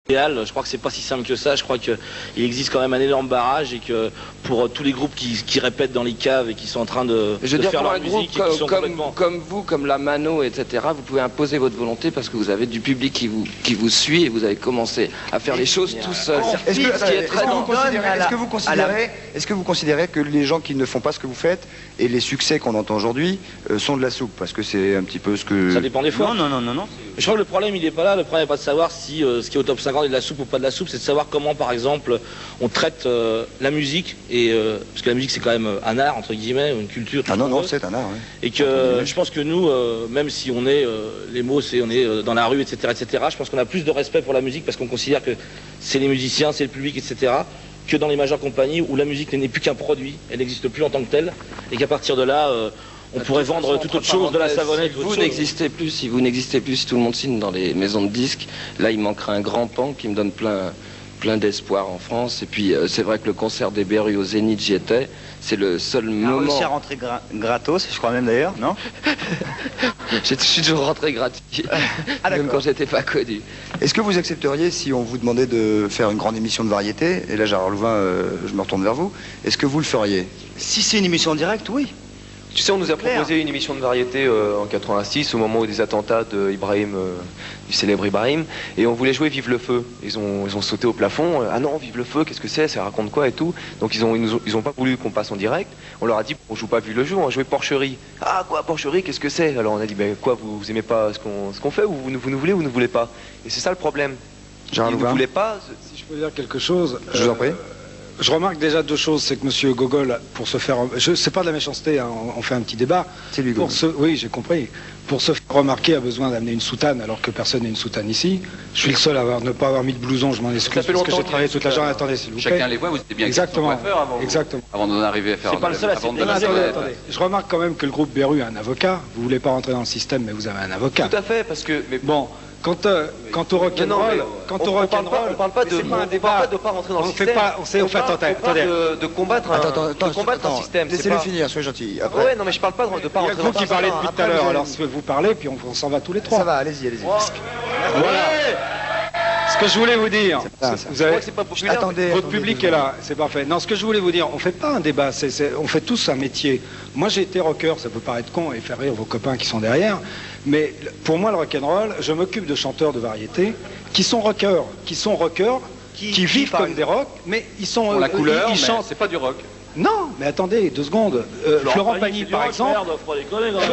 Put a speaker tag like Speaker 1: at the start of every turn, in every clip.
Speaker 1: Je crois que c'est pas si simple que ça. Je crois qu'il existe quand même un énorme barrage et que pour tous les groupes qui répètent dans les caves et qui sont en train de faire leur musique et qui sont complètement...
Speaker 2: comme vous, comme la Mano, etc., vous pouvez imposer votre volonté parce que vous avez du public qui vous suit et vous avez commencé à faire les choses tout seul.
Speaker 3: Est-ce que vous considérez que les gens qui ne font pas ce que vous faites et les succès qu'on entend aujourd'hui sont de la soupe? Parce que c'est un petit peu ce que...
Speaker 1: Ça dépend des fois.
Speaker 4: Non.
Speaker 1: Je crois que le problème, il n'est pas là. Le problème n'est pas de savoir si ce qui est au top 50 est de la soupe ou pas de la soupe. C'est de savoir comment, par exemple, on traite la musique. Parce que la musique, c'est quand même un art, entre guillemets, une culture.
Speaker 3: Ah non, c'est un art, oui.
Speaker 1: Et que je pense que nous, même si on est, les mots, on est dans la rue, etc., je pense qu'on a plus de respect pour la musique parce qu'on considère que c'est les musiciens, c'est le public, etc., que dans les majeures compagnies où la musique n'est plus qu'un produit, elle n'existe plus en tant que telle, et qu'à partir de là, on pourrait vendre toute autre chose, de la savonnette.
Speaker 2: Si vous n'existez plus, si tout le monde signe dans les maisons de disques, là il manquera un grand pan qui me donne plein d'espoir en France. Et puis c'est vrai que le concert des Berus au Zénith, j'y étais. C'est le seul moment...
Speaker 4: réussi à rentrer gratos, je crois même d'ailleurs, non?
Speaker 2: Je suis toujours rentré gratuit, même quand j'étais pas connu.
Speaker 3: Est-ce que vous accepteriez si on vous demandait de faire une grande émission de variété? Et là, Gérard Louvain, je me retourne vers vous. Est-ce que vous le feriez?
Speaker 4: Si c'est une émission en direct, oui.
Speaker 5: Tu sais, on nous a proposé une émission de variété en 86, au moment des attentats de Ibrahim, du célèbre Ibrahim, et on voulait jouer Vive le Feu. Ils ont sauté au plafond. Ah non, Vive le Feu, qu'est-ce que c'est? Ça raconte quoi et tout? Donc ils ont pas voulu qu'on passe en direct. On leur a dit, on joue pas Vive le Jour, on va jouer Porcherie. Ah quoi, Porcherie, qu'est-ce que c'est? Alors on a dit, ben quoi, vous aimez pas ce qu'on fait, ou vous nous voulez ou vous ne voulez pas? Et c'est ça le problème. Ils ne voulaient pas.
Speaker 6: Si je peux dire quelque chose.
Speaker 3: Je vous en prie.
Speaker 6: Je remarque déjà deux choses, c'est que M. Gogol, pour se faire... C'est pas de la méchanceté, hein, on fait un petit débat.
Speaker 3: C'est lui, Gogol.
Speaker 6: Oui, j'ai compris. Pour se faire remarquer, a besoin d'amener une soutane, alors que personne n'a une soutane ici. Je suis le seul à ne pas avoir mis de blouson, je m'en excuse, parce que j'ai travaillé toute la journée. Attendez, s'il vous plaît.
Speaker 7: Chacun les voit, vous étiez bien
Speaker 6: exactement,
Speaker 7: avant,
Speaker 6: exactement.
Speaker 7: Avant d'en arriver à faire...
Speaker 1: C'est pas le seul à
Speaker 6: Attendez. Je remarque quand même que le groupe Beru a un avocat. Vous voulez pas rentrer dans le système, mais vous avez un avocat.
Speaker 5: Tout à fait, parce que... Mais...
Speaker 6: Bon. Quant au rock'n'roll,
Speaker 5: on parle pas de pas rentrer dans le système. On parle de combattre un système.
Speaker 3: Laissez-le finir, soyez gentil.
Speaker 5: Ouais, non mais je parle pas de pas rentrer dans le système.
Speaker 6: Il y a vous qui parlez depuis tout à l'heure, alors vous parlez, puis on s'en va tous les trois.
Speaker 3: Ça va, allez-y.
Speaker 6: Voilà. Ce que je voulais vous dire, vous avez... votre public est là, c'est parfait. Non, ce que je voulais vous dire, on fait pas un débat, on fait tous un métier. Moi j'ai été rocker, ça peut paraître con et faire rire vos copains qui sont derrière, mais pour moi le rock'n'roll, je m'occupe de chanteurs de variété qui sont rockers, qui vivent comme des rocks, mais ils sont...
Speaker 7: Pour la couleur,
Speaker 6: ils chantent.
Speaker 7: c'est pas du rock.
Speaker 6: Non, mais attendez, 2 secondes. Florent Pagny, par exemple.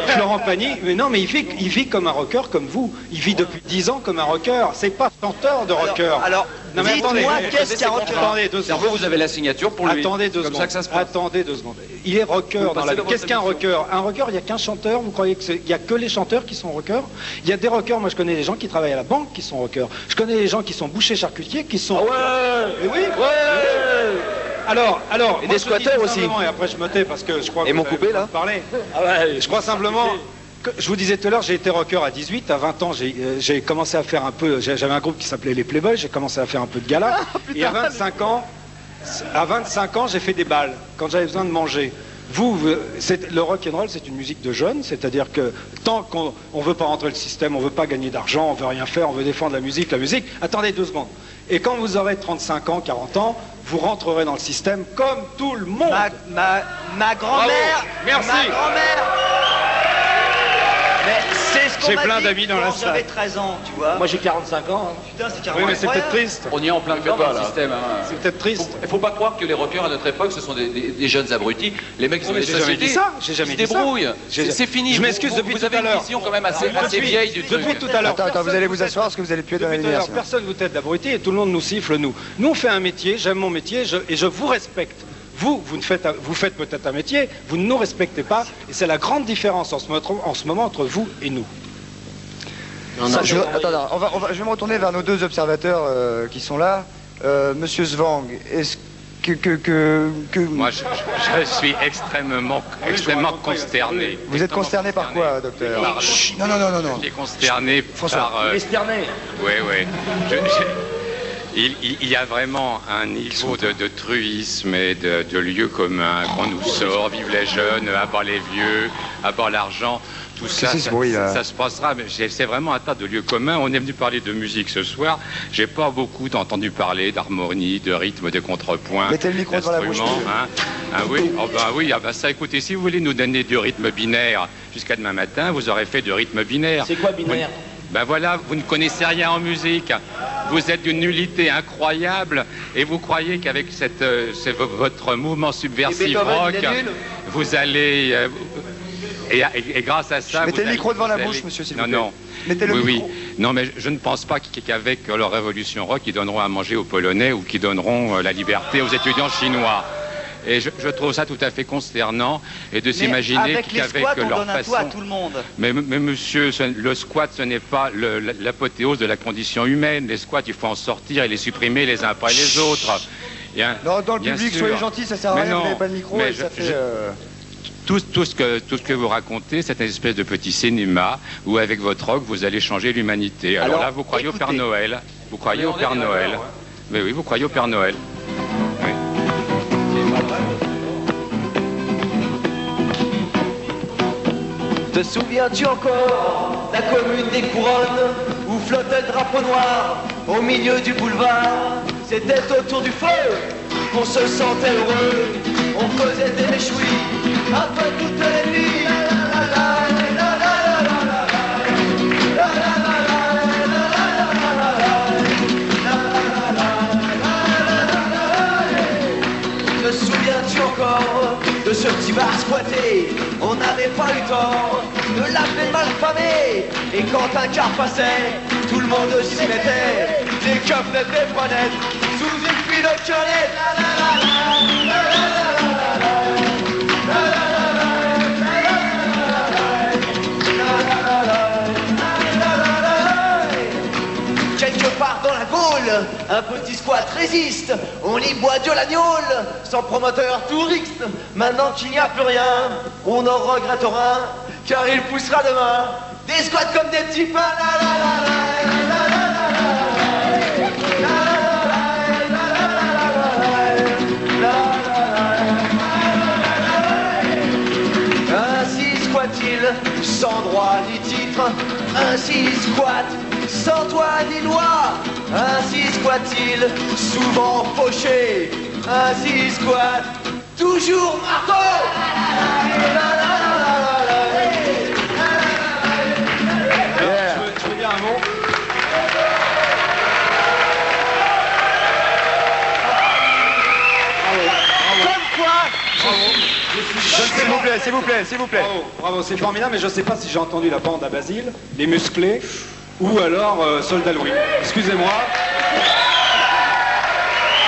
Speaker 6: Florent Pagny, mais non, mais il vit comme un rocker comme vous. Il vit depuis 10 ans comme un rocker. C'est pas chanteur de rocker.
Speaker 4: Alors
Speaker 6: non, mais
Speaker 4: dites-moi, qu'est-ce qu'un rocker?
Speaker 6: Attendez 2 secondes.
Speaker 7: Vous avez la signature pour lui.
Speaker 6: Attendez 2 secondes.
Speaker 7: Ça que ça se passe.
Speaker 6: Attendez 2 secondes. Il est rocker dans la vie. Qu'est-ce qu'un rocker? Un rocker, il n'y a qu'un chanteur. Vous croyez qu'il n'y a que les chanteurs qui sont rockers? Il y a des rockers. Moi, je connais des gens qui travaillent à la banque qui sont rockers. Je connais des gens qui sont bouchers charcutiers qui sont.
Speaker 1: Ah ouais.
Speaker 6: Et oui. Ouais. Alors,
Speaker 5: et des squatteurs aussi.
Speaker 6: Et après je me tais parce que je crois que
Speaker 5: et mon coupé là.
Speaker 6: Parler.
Speaker 1: Ah ouais,
Speaker 6: je crois simplement que je vous disais tout à l'heure, j'ai été rocker à 18, à 20 ans, j'ai commencé à faire un peu. J'avais un groupe qui s'appelait les Playboys, j'ai commencé à faire un peu de gala. Et à 25 ans, j'ai fait des balles quand j'avais besoin de manger. Le rock'n'roll, c'est une musique de jeunes, c'est-à-dire que tant qu'on ne veut pas rentrer le système, on ne veut pas gagner d'argent, on ne veut rien faire, on veut défendre la musique. Attendez 2 secondes. Et quand vous aurez 35 ans, 40 ans, vous rentrerez dans le système comme tout le monde.
Speaker 4: Ma grand-mère.
Speaker 6: Merci.
Speaker 4: Ma grand-mère. Mais c'est ce qu'on
Speaker 6: J'ai
Speaker 4: m'a
Speaker 6: plein
Speaker 4: dit
Speaker 6: d'amis dans la
Speaker 4: quand
Speaker 6: salle.
Speaker 4: j'avais 13 ans, tu vois.
Speaker 1: Moi j'ai 45 ans.
Speaker 4: Putain, c'est carrément
Speaker 6: Oui, mais c'est peut-être
Speaker 4: incroyable.
Speaker 6: triste.
Speaker 7: On y est en plein dedans dans le système.
Speaker 6: C'est peut-être triste.
Speaker 7: Il faut pas croire que les rockers à notre époque, ce sont des jeunes abrutis. Les mecs qui sont des
Speaker 6: j'ai jamais dit
Speaker 7: sociétés,
Speaker 6: ça. J'ai jamais
Speaker 7: ils
Speaker 6: dit
Speaker 7: se débrouillent.
Speaker 6: ça.
Speaker 7: C'est fini.
Speaker 6: Je m'excuse depuis
Speaker 7: vous
Speaker 6: tout
Speaker 7: avez
Speaker 6: à
Speaker 7: une
Speaker 6: l'heure.
Speaker 7: vision quand même assez vieille du truc.
Speaker 6: Depuis tout à l'heure.
Speaker 3: Attends, vous allez vous asseoir parce que vous allez puer dans la
Speaker 6: Depuis tout à l'heure,
Speaker 3: lumière.
Speaker 6: personne vous tête d'abruti et tout le monde nous siffle, nous. Nous, on fait un métier, j'aime mon métier et je vous respecte. Vous faites peut-être un métier, vous ne nous respectez pas, et c'est la grande différence en ce moment entre vous et nous.
Speaker 3: Je vais me retourner vers nos 2 observateurs qui sont là. Monsieur Svang, est-ce que...
Speaker 8: Moi, je suis extrêmement consterné.
Speaker 3: Vous êtes consterné par quoi, docteur? Non.
Speaker 8: Je suis consterné par...
Speaker 1: Il est sterné.
Speaker 8: Oui. Il y a vraiment un niveau de truisme et de lieux communs qu'on nous sort. Vive les jeunes, à bas les vieux, à bas l'argent. Tout ça, ça se passera. Mais c'est vraiment un tas de lieux communs. On est venu parler de musique ce soir. J'ai pas beaucoup entendu parler d'harmonie, de rythme, de contrepoint.
Speaker 3: Mettez le micro devant la bouche.
Speaker 8: Ah oui, oh ben oui, ah ben ça, écoutez, si vous voulez nous donner du rythme binaire jusqu'à demain matin, vous aurez fait du rythme binaire.
Speaker 1: C'est quoi binaire?
Speaker 8: Ben voilà, vous ne connaissez rien en musique. Vous êtes d'une nullité incroyable et vous croyez qu'avec votre mouvement subversif rock, vous allez... Et grâce à ça...
Speaker 3: Mettez le micro devant la bouche, monsieur, s'il vous plaît.
Speaker 8: Non.
Speaker 3: Mettez le micro.
Speaker 8: Oui. Non, mais je ne pense pas qu'avec leur révolution rock, ils donneront à manger aux Polonais ou qu'ils donneront la liberté aux étudiants chinois. Et je trouve ça tout à fait consternant et de s'imaginer qu'avec leur façon...
Speaker 4: à tout le monde.
Speaker 8: Mais monsieur, le squat, ce n'est pas l'apothéose de la condition humaine. Les squats, il faut en sortir et les supprimer les uns après les autres.
Speaker 3: Non, dans le public, soyez gentils, ça sert à rien, vous n'avez pas de micro et ça fait...
Speaker 8: Tout ce que vous racontez, c'est une espèce de petit cinéma où avec votre rock, vous allez changer l'humanité. Alors là, vous croyez au Père Noël. Vous croyez au Père Noël. Mais oui, vous croyez au Père Noël. Oui.
Speaker 9: Te souviens-tu encore la commune des Couronnes où flottait le drapeau noir au milieu du boulevard? C'était autour du feu qu'on se sentait heureux, on causait des méchouis après toutes les nuits. Te souviens-tu encore de ce petit bar squatté? On n'avait pas eu tort de l'appeler malfamé. Et quand un car passait, tout le monde s'y mettait. Des keufs des fenêtres sous une pluie de canette. Quelque part dans la Gaule, un petit squat résiste. On y boit de l'agnole, sans promoteur touriste. Maintenant qu'il n'y a plus rien, on en regrettera, car il poussera demain des squats comme des petits pains. Ainsi squat-il, sans droit ni titre. Ainsi squat, sans toit ni loi. Ainsi squat-il, souvent fauché. Ainsi squat, toujours marteau.
Speaker 6: Je veux dire un mot.
Speaker 9: Comme quoi,
Speaker 3: S'il vous plaît.
Speaker 6: Bravo, c'est formidable, mais je ne sais pas si j'ai entendu la bande à Basile, les musclés, ou alors Soldat Louis. Excusez-moi.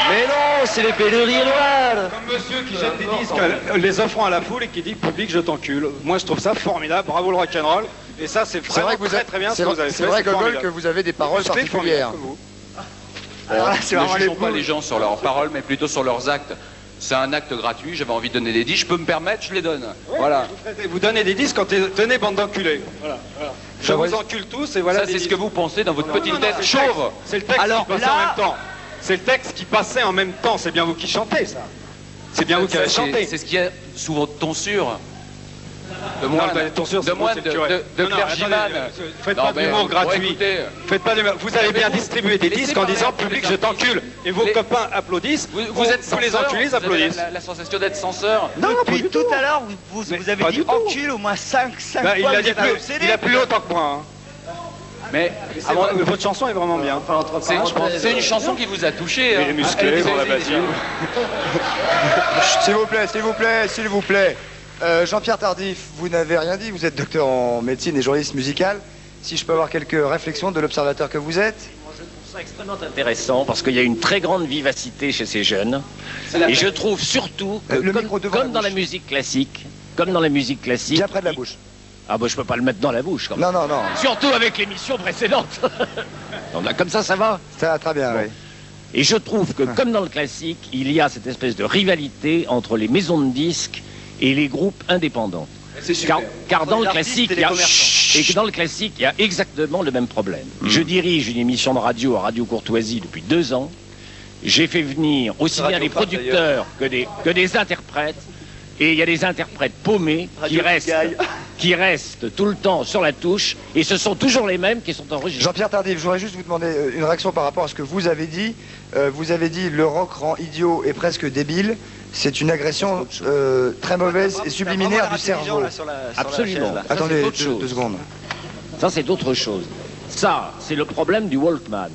Speaker 9: mais non, c'est les pénuries noires.
Speaker 6: Comme monsieur qui jette des disques, les offrant à la foule et qui dit public, je t'encule. Moi, je trouve ça formidable. Bravo le rock'n'roll. Et ça, c'est vraiment très bien ce que vous avez fait.
Speaker 3: C'est vrai, Gogol, que vous avez des paroles particulières.
Speaker 7: Ne jugeons pas les gens sur leurs paroles, mais plutôt sur leurs actes. C'est un acte gratuit, j'avais envie de donner des disques, je peux me permettre, je les donne.
Speaker 6: Oui,
Speaker 7: voilà.
Speaker 6: Vous donnez des disques quand tenez bande d'enculés. Voilà. Je vous encule tous et voilà.
Speaker 7: Ça, c'est ce que vous pensez dans votre petite tête chauve.
Speaker 6: C'est le texte qui passait en même temps. C'est le texte qui passait en même temps. C'est bien vous qui chantez, ça. C'est bien vous qui avez chanté.
Speaker 7: C'est ce qu'il y a sous votre tonsure. De clergyman.
Speaker 6: Faites pas d'humour gratuit. Vous allez bien distribuer des disques en disant public je t'encule et vos copains applaudissent.
Speaker 7: Vous êtes
Speaker 6: tous les enculés applaudissent.
Speaker 7: La sensation d'être censeur.
Speaker 4: Non, depuis tout à l'heure, vous avez dit encule au moins 5 fois.
Speaker 6: Il a plus haut que moi.
Speaker 7: Mais
Speaker 6: votre chanson est vraiment bien.
Speaker 7: C'est une chanson qui vous a touché.
Speaker 6: Les musclés dans la Basile.
Speaker 3: S'il vous plaît. Jean-Pierre Tardif, vous n'avez rien dit, vous êtes docteur en médecine et journaliste musical. Si je peux avoir quelques réflexions de l'observateur que vous êtes.
Speaker 10: Moi, je trouve ça extrêmement intéressant parce qu'il y a une très grande vivacité chez ces jeunes. Et je trouve surtout que, comme dans la musique classique,
Speaker 3: bien près de la bouche.
Speaker 10: Ah bah je peux pas le mettre dans la bouche quand même.
Speaker 3: Non.
Speaker 10: Surtout avec l'émission précédente. Comme ça va.
Speaker 3: Ça va très bien, oui.
Speaker 10: Et je trouve que, comme dans le classique, il y a cette espèce de rivalité entre les maisons de disques et les groupes indépendants. Car dans le classique, il y a exactement le même problème. Je dirige une émission de radio à Radio Courtoisie depuis 2 ans, J'ai fait venir aussi bien des producteurs que des interprètes. Et il y a des interprètes paumés qui restent tout le temps sur la touche. Et ce sont toujours les mêmes qui sont enregistrés.
Speaker 3: Jean-Pierre Tardif, je voudrais juste vous demander une réaction par rapport à ce que vous avez dit. Vous avez dit le rock rend idiot et presque débile. C'est une agression très mauvaise et subliminaire du cerveau.
Speaker 10: Absolument.
Speaker 3: Attendez 2 secondes.
Speaker 10: Ça, c'est autre chose. Ça, c'est le problème du Walkman.